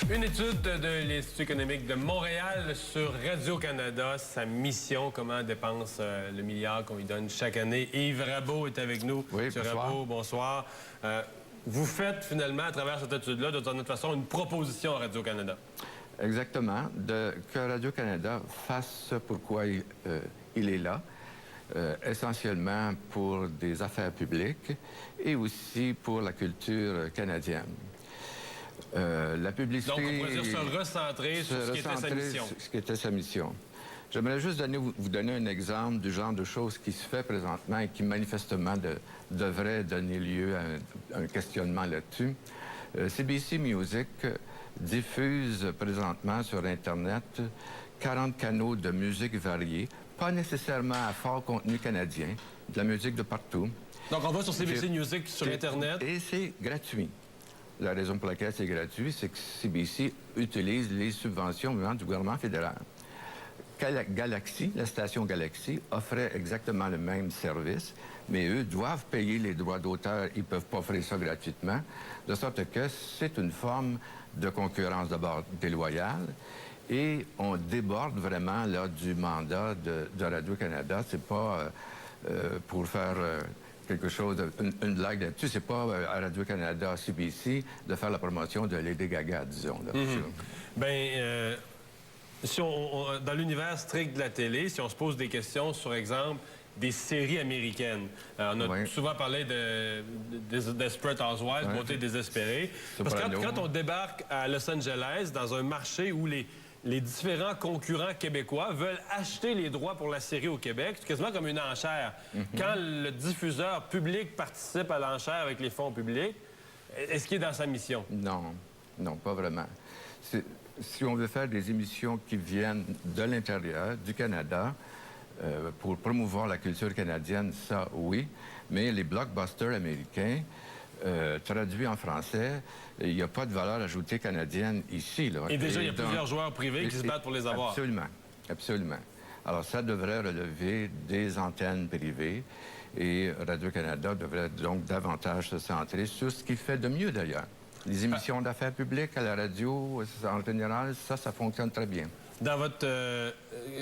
Une étude de l'Institut économique de Montréal sur Radio-Canada, sa mission, comment dépense le milliard qu'on lui donne chaque année. Yves Rabault est avec nous. Oui, Monsieur bonsoir. Rabault, bonsoir. Vous faites finalement, à travers cette étude-là, de toute façon, une proposition à Radio-Canada. Exactement. Que Radio-Canada fasse ce pourquoi il est là. Essentiellement pour des affaires publiques et aussi pour la culture canadienne. La publicité... Donc, on pourrait dire se recentrer sur ce qui était sa mission. Ce qui était sa mission. J'aimerais juste vous donner un exemple du genre de choses qui se fait présentement et qui manifestement devrait donner lieu à un questionnement là-dessus. CBC Music diffuse présentement sur Internet 40 canaux de musique variée, pas nécessairement à fort contenu canadien, de la musique de partout. Donc, on va sur CBC Music sur Internet. Et c'est gratuit. La raison pour laquelle c'est gratuit, c'est que CBC utilise les subventions venant du gouvernement fédéral. Galaxy, la station Galaxy, offrait exactement le même service, mais eux doivent payer les droits d'auteur. Ils ne peuvent pas offrir ça gratuitement, de sorte que c'est une forme de concurrence d'abord déloyale. Et on déborde vraiment là, du mandat de Radio-Canada. C'est pas pour faire quelque chose, une blague là-dessus. C'est pas à Radio-Canada, CBC, de faire la promotion de Lady Gaga, disons. Là, si dans l'univers strict de la télé, si on se pose des questions sur, exemple, des séries américaines. On a souvent parlé de Desperate Housewives, Beauté désespérée. Parce que quand on débarque à Los Angeles, dans un marché où les différents concurrents québécois veulent acheter les droits pour la série au Québec, c'est quasiment comme une enchère. Quand le diffuseur public participe à l'enchère avec les fonds publics, est-ce qu'il est dans sa mission? Non, non, pas vraiment. Si on veut faire des émissions qui viennent de l'intérieur, du Canada, pour promouvoir la culture canadienne, ça, oui. Mais les blockbusters américains, traduits en français, il n'y a pas de valeur ajoutée canadienne ici. Là. Et déjà, il y a plusieurs joueurs privés qui se battent pour les avoir. Absolument, absolument. Alors, ça devrait relever des antennes privées et Radio-Canada devrait donc davantage se centrer sur ce qu'il fait de mieux, d'ailleurs. Les émissions d'affaires publiques à la radio, en général, ça fonctionne très bien. Dans votre...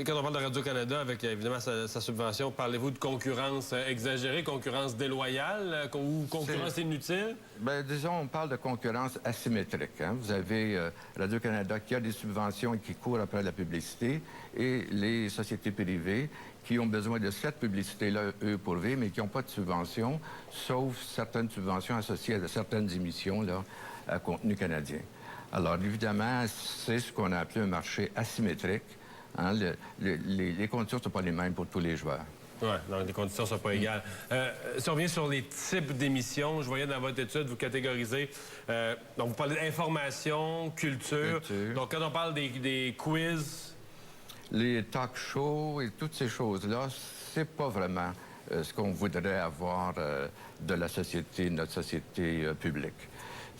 quand on parle de Radio-Canada, avec évidemment sa subvention, parlez-vous de concurrence exagérée, concurrence déloyale ou concurrence inutile? Bien, disons, on parle de concurrence asymétrique. Hein? Vous avez Radio-Canada qui a des subventions et qui court après la publicité, et les sociétés privées qui ont besoin de cette publicité-là, eux, pour vivre, mais qui n'ont pas de subvention, sauf certaines subventions associées à certaines émissions là, à contenu canadien. Alors, évidemment, c'est ce qu'on a appelé un marché asymétrique. Hein? Les conditions ne sont pas les mêmes pour tous les joueurs. Oui, donc les conditions ne sont pas égales. Si on revient sur les types d'émissions, je voyais dans votre étude, vous catégorisez... donc, vous parlez d'information, culture. Donc, quand on parle des quiz... Les talk shows et toutes ces choses-là, c'est pas vraiment ce qu'on voudrait avoir de la société, notre société publique.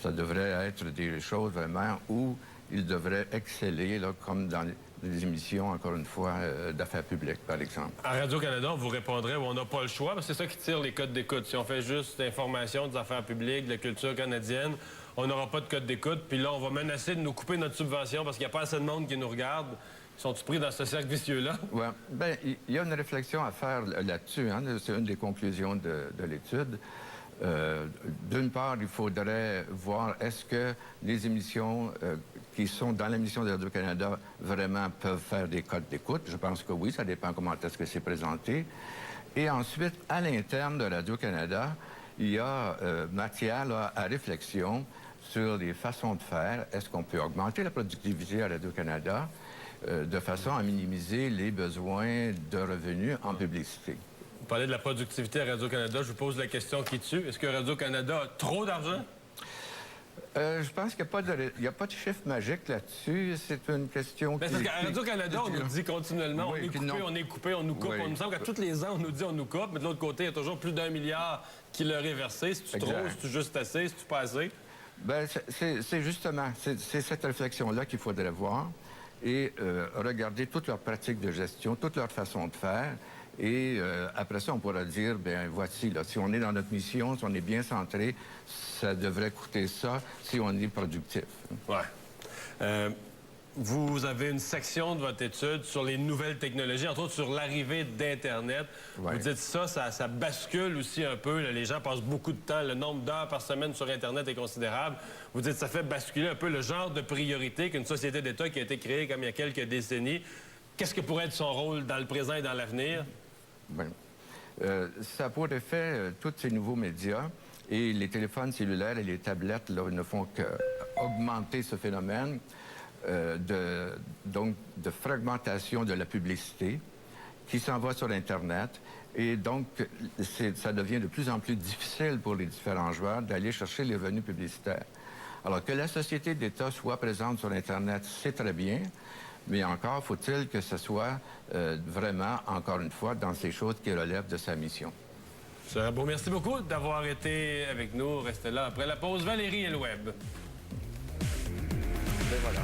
Ça devrait être des choses vraiment où ils devraient exceller, là, comme dans les émissions, encore une fois, d'affaires publiques, par exemple. À Radio-Canada, on vous répondrait on n'a pas le choix, parce que c'est ça qui tire les codes d'écoute. Si on fait juste l'information des affaires publiques, de la culture canadienne, on n'aura pas de code d'écoute. Puis là, on va menacer de nous couper notre subvention parce qu'il n'y a pas assez de monde qui nous regarde. Sont-ils pris dans ce cercle vicieux-là? Oui. Bien, il y a une réflexion à faire là-dessus. Hein? C'est une des conclusions de l'étude. D'une part, il faudrait voir est-ce que les émissions qui sont dans l'émission de Radio-Canada vraiment peuvent faire des codes d'écoute. Je pense que oui, ça dépend comment est-ce que c'est présenté. Et ensuite, à l'interne de Radio-Canada, il y a matière là, à réflexion sur les façons de faire. Est-ce qu'on peut augmenter la productivité à Radio-Canada de façon à minimiser les besoins de revenus en publicité? Vous parlez de la productivité à Radio-Canada. Je vous pose la question qui tue. Est-ce que Radio-Canada a trop d'argent? Je pense qu'il n'y a pas de chiffre magique là-dessus. C'est une question parce qu'à Radio-Canada, on nous dit continuellement on est coupé, on nous coupe. Oui. On nous semble qu'à tous les ans, on nous dit on nous coupe. Mais de l'autre côté, il y a toujours plus d'1 milliard qui leur est versé. C'est-tu trop? C'est-tu juste assez? C'est-tu pas assez? Bien, c'est justement, c'est cette réflexion-là qu'il faudrait voir et regarder toutes leurs pratiques de gestion, toute leur façon de faire. Et après ça, on pourra dire, bien, voici, là, si on est dans notre mission, si on est bien centré, ça devrait coûter ça si on est productif. Ouais. Vous avez une section de votre étude sur les nouvelles technologies, entre autres sur l'arrivée d'Internet. Ouais. Vous dites ça bascule aussi un peu. Là, les gens passent beaucoup de temps. Le nombre d'heures par semaine sur Internet est considérable. Vous dites ça fait basculer un peu le genre de priorité qu'une société d'État qui a été créée comme il y a quelques décennies. Qu'est-ce que pourrait être son rôle dans le présent et dans l'avenir? Bien. Ça a pour effet tous ces nouveaux médias et les téléphones cellulaires et les tablettes là, ne font qu'augmenter ce phénomène. De fragmentation de la publicité qui s'en va sur Internet. Et donc, ça devient de plus en plus difficile pour les différents joueurs d'aller chercher les revenus publicitaires. Alors, que la société d'État soit présente sur Internet, c'est très bien, mais encore faut-il que ce soit vraiment, encore une fois, dans ces choses qui relèvent de sa mission. Bon, merci beaucoup d'avoir été avec nous. Restez là après la pause. Valérie et le web. Et voilà.